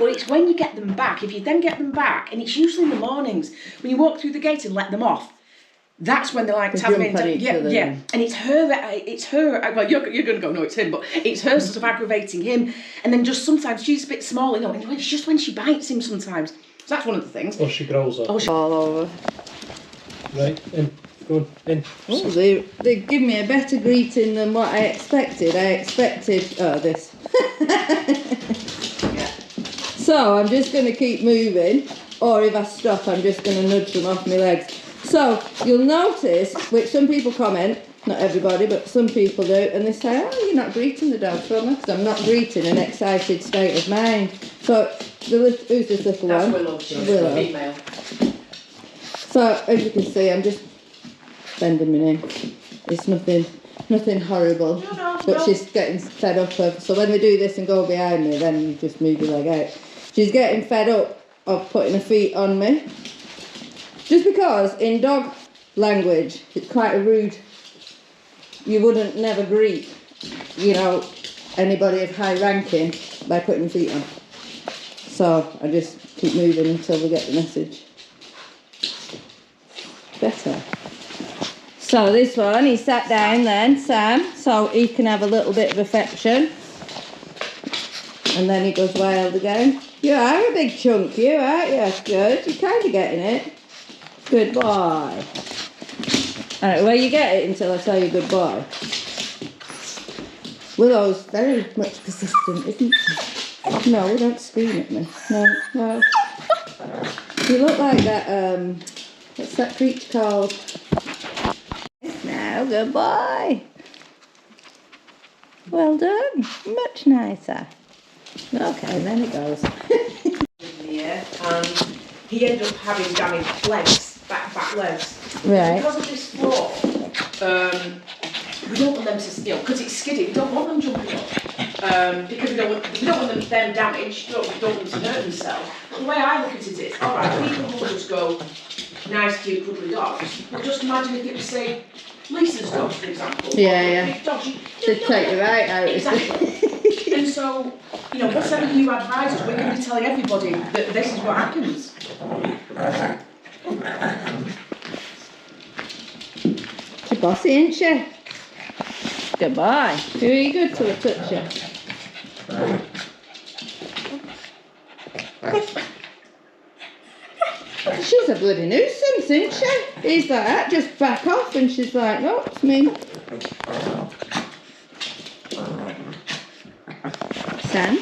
But it's when you get them back, if you then get them back, and it's usually in the mornings, when you walk through the gate and let them off, that's when they like to have me. Yeah. And it's her, well, you're going to go, no, it's him, but it's her sort of aggravating him. And then just sometimes she's a bit small, you know, and it's just when she bites him sometimes. So that's one of the things. Or she growls up. All over. Right, in. Go on, in. Oh, they give me a better greeting than what I expected. This. So I'm just going to keep moving, or if I stop, I'm just going to nudge them off my legs. So you'll notice, which some people comment, not everybody, but some people do, and they say, oh, you're not greeting the dog, because I'm not greeting an excited state of mind. So, who's this little one? That's Willow. Female. So, as you can see, I'm just bending my knee. It's nothing horrible, but she's getting fed up of, so when they do this and go behind me, then you just move your leg out. She's getting fed up of putting her feet on me. Just because in dog language, it's quite a rude, you wouldn't never greet, you know, anybody of high ranking by putting your feet on. So I just keep moving until we get the message. Better. So this one, he sat down then, Sam, so he can have a little bit of affection. And then he goes wild again. You are a big chunk, you, aren't you? Good, you're kind of getting it. Good boy. Alright, well, you get it until I tell you good boy. Willow's very much persistent, isn't she? No, don't scream at me. No. You look like that, what's that creature called? Now, good boy. Well done. Much nicer. Okay, then it goes. Yeah, and he ended up having damaged legs, back legs. Right. Because of this floor, we don't want them to, you know, because it's skiddy, we don't want them jumping up. Because we don't want them damaged, we don't want them to hurt themselves. But the way I look at it is, alright, people will just go, nice, cute, cuddly dogs. But just imagine if it was, say, Lisa's dogs, for example. Yeah. Big dogs, Just take you right out. Exactly. And so, you know, whatever you advise us, we're going to be telling everybody that this is what happens. She's bossy, isn't she? Goodbye. Very good till I touch you. She's a bloody nuisance, isn't she? He's like that, just back off, and she's like, no, it's me. Sam?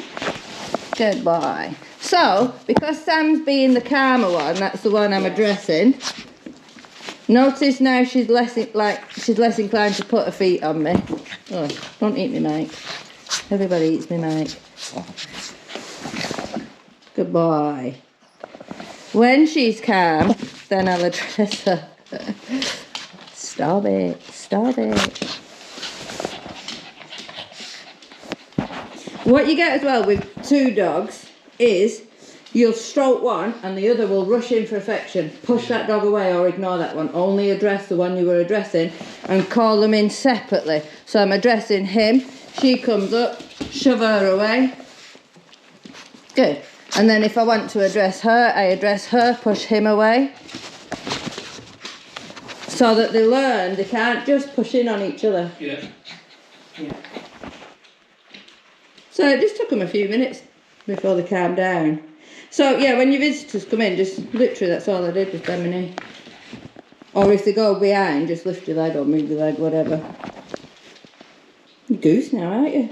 Good boy. So, because Sam's being the calmer one, that's the one I'm addressing. Notice now she's less inclined to put her feet on me. Oh, don't eat me mic. Everybody eats me mic. Good boy. When she's calm, then I'll address her. Stop it. Stop it. What you get as well with two dogs is you'll stroke one and the other will rush in for affection. Push that dog away or ignore that one. Only address the one you were addressing and call them in separately. So I'm addressing him. She comes up, shove her away. Good. And then if I want to address her, I address her, push him away. So that they learn they can't just push in on each other. Yeah. So it just took them a few minutes before they calmed down. So yeah, when your visitors come in, just literally that's all I did with them and me. Or if they go behind, just lift your leg or move your leg, whatever. You're goose now, aren't you?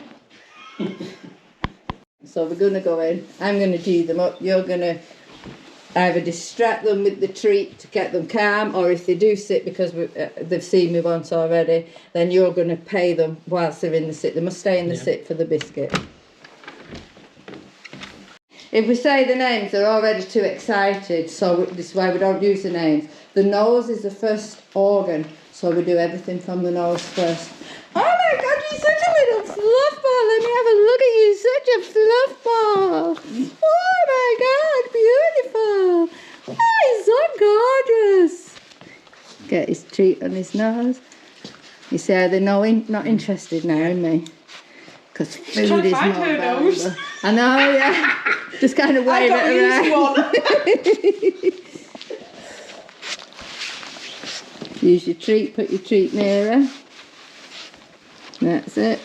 So we're going to go in. I'm going to G them up. You're going to either distract them with the treat to get them calm, or if they do sit because they've seen me once already, then you're going to pay them whilst they're in the sit. They must stay in the sit for the biscuit. If we say the names, they're already too excited, so this is why we don't use the names. The nose is the first organ, so we do everything from the nose first. Oh my God, you're such a little fluff ball. Let me have a look at you, such a fluff ball. Oh my God, beautiful. Oh, he's so gorgeous. Get his treat on his nose. You see how they're not interested now in me? Because food is more valuable. I know, yeah. Just kind of wave it around. Use your treat, put your treat nearer. That's it.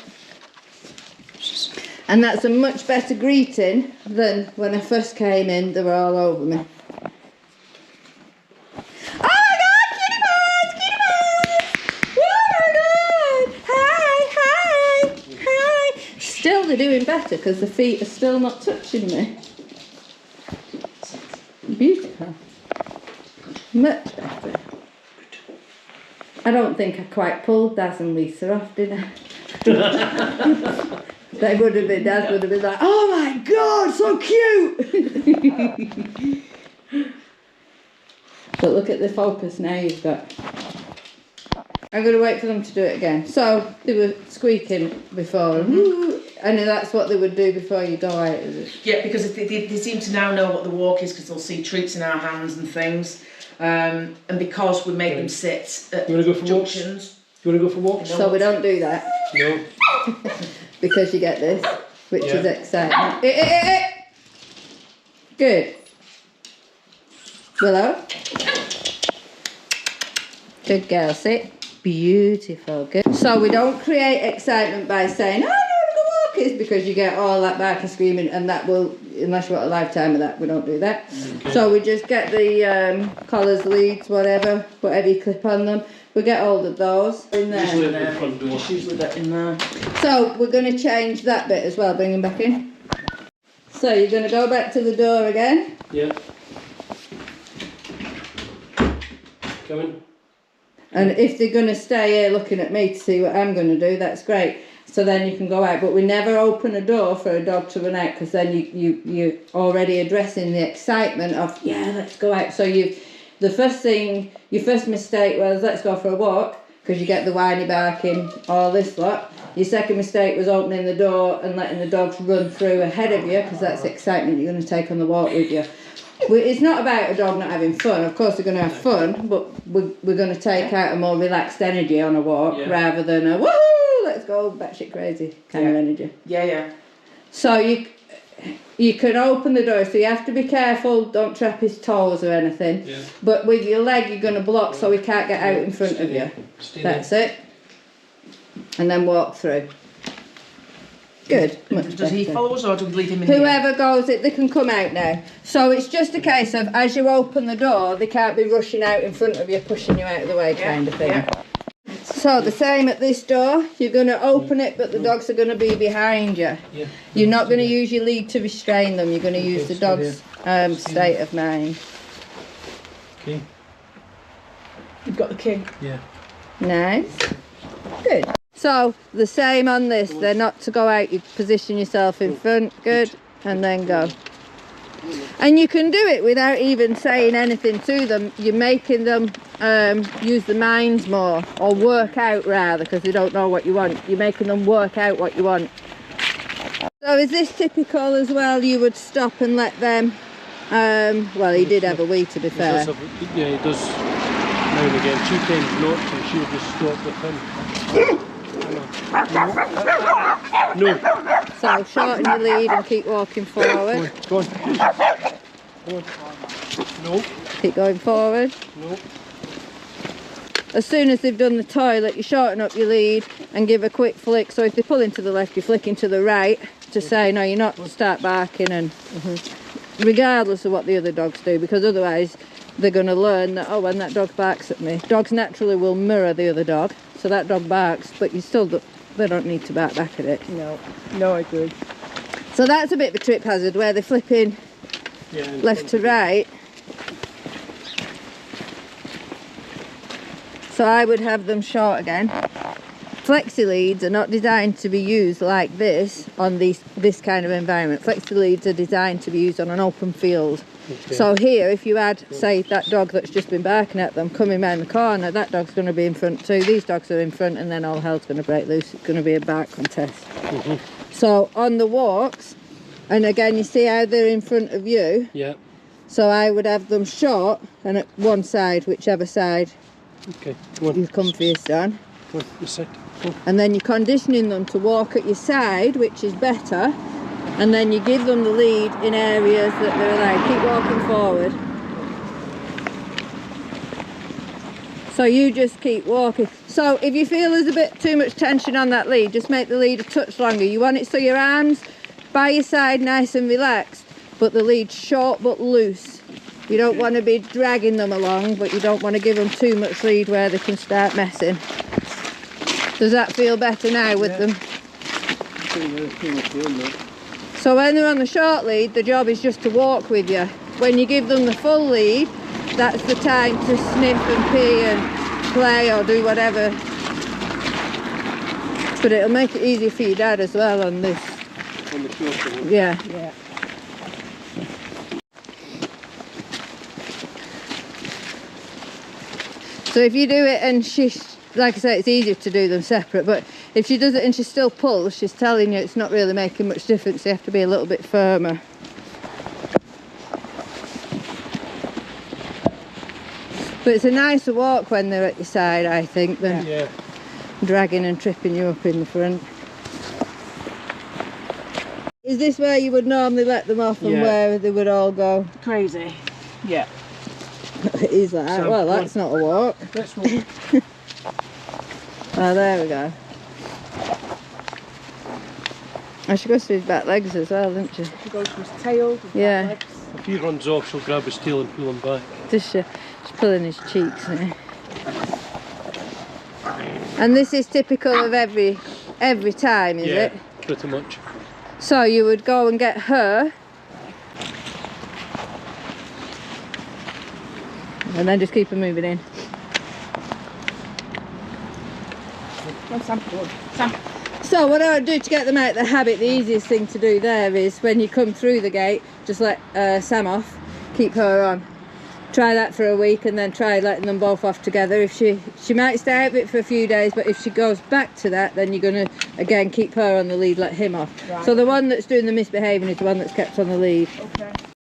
And that's a much better greeting than when I first came in, they were all over me. Oh my God, kitty paws, kitty paws! Oh my God! Hi, hi, hi! Still they're doing better because the feet are still not touching me. Beautiful. Much better. I don't think I quite pulled Daz and Lisa off, did I? They would have been, Dad would have been like, oh my God, so cute! But look at the focus now you've got. I'm going to wait for them to do it again. So, they were squeaking before, and that's what they would do before you go out, is it? Yeah, because they seem to now know what the walk is because they'll see treats in our hands and things. And because we make them sit at junctions. You want to go for walks? So we don't do that. No. Because you get this, which is exciting. Good. Willow. Good girl, sit. Beautiful, good. So we don't create excitement by saying, oh, I know where the walk is, because you get all that barking, screaming, and that will, unless you want a lifetime of that, we don't do that. Okay. So we just get the collars, leads, whatever you clip on them. We get hold of those in there. Usually at the front door. Usually that in there. So we're going to change that bit as well, bring them back in. So you're going to go back to the door again. Yeah. Come in. And if they're going to stay here looking at me to see what I'm going to do, that's great. So then you can go out. But we never open a door for a dog to run out, because then you're already addressing the excitement of, yeah, let's go out. So the first thing, your first mistake was, let's go for a walk, because you get the whiny barking, all this lot. Your second mistake was opening the door and letting the dogs run through ahead of you, because that's excitement you're going to take on the walk with you. It's not about a dog not having fun. Of course they're going to have fun, but we're going to take out a more relaxed energy on a walk, rather than a woohoo, let's go batshit crazy kind of energy. Yeah. So you can open the door, so you have to be careful, don't trap his toes or anything. Yeah. But with your leg you're going to block so he can't get out in front of you. That's it. And then walk through. Good. Does he follow us, or do we leave him in Whoever goes it, they can come out now. So it's just a case of, as you open the door, they can't be rushing out in front of you, pushing you out of the way kind of thing. Yeah. So the same at this door, you're going to open it, but the dogs are going to be behind you. Yeah. You're not going to use your lead to restrain them, you're going to use the dog's state of mind. Okay. You've got the king. Yeah. Nice. Good. So the same on this, they're not to go out, you position yourself in front, good, and then go. And you can do it without even saying anything to them. You're making them use the minds more, or work out rather, because they don't know what you want. You're making them work out what you want. So is this typical as well? You would stop and let them, well, he did have a wee, to be fair. Yeah, he does now and again. She tends not to, she would just stop with him. No. So shorten your lead and keep walking forward. Go on. Go on. No. Keep going forward. No. As soon as they've done the toilet, you shorten up your lead and give a quick flick. So if they pull into the left, you flick into the right to say, no, you're not, start barking, and regardless of what the other dogs do, because otherwise they're going to learn that, oh, when that dog barks at me, dogs naturally will mirror the other dog. So that dog barks, but you still they don't need to bark back at it. No, I agree. So that's a bit of a trip hazard where they're flipping left to right. So I would have them short again. Flexi leads are not designed to be used like this on this kind of environment. Flexi leads are designed to be used on an open field. Okay. So here, if you had, say, that dog that's just been barking at them coming round the corner, that dog's going to be in front too. These dogs are in front, and then all hell's going to break loose. It's going to be a bark contest. So on the walks, and again, you see how they're in front of you. Yeah. So I would have them short and at one side, whichever side you're comfiest on. Go on, this side. Go. And then you're conditioning them to walk at your side, which is better, And then you give them the lead in areas that they're allowed. Keep walking forward. So you just keep walking. So if you feel there's a bit too much tension on that lead, just make the lead a touch longer. You want it so your arms by your side nice and relaxed, but the lead short but loose. You don't want to be dragging them along, but you don't want to give them too much lead where they can start messing. Does that feel better now with them? So when they're on the short lead, the job is just to walk with you. When you give them the full lead, that's the time to sniff and pee and play or do whatever. But it'll make it easier for your dad as well on this. On the shorter one. Yeah. Yeah. So if you do it and like I say, it's easier to do them separate, but if she does it and she still pulls, she's telling you it's not really making much difference. You have to be a little bit firmer. But it's a nicer walk when they're at your side, I think, than dragging and tripping you up in the front. Is this where you would normally let them off and where they would all go? Crazy. Yeah. It is like that. Well, that's not a walk. Let's walk. Oh, there we go. Oh, she goes to his back legs as well, doesn't she? She goes from his tail to his Yeah. legs. If he runs off, she'll grab his tail and pull him back. Does she? She's pulling his cheeks now. And this is typical of every time, is it? Pretty much. So you would go and get her, and then just keep her moving in. Come on, Sam. Go on. Sam. So what I would do to get them out of the habit, the easiest thing to do there is when you come through the gate, just let Sam off, keep her on. Try that for a week and then try letting them both off together. If she might stay out of it for a few days, but if she goes back to that, then you're going to again keep her on the lead, let him off. Right. So the one that's doing the misbehaving is the one that's kept on the lead. Okay.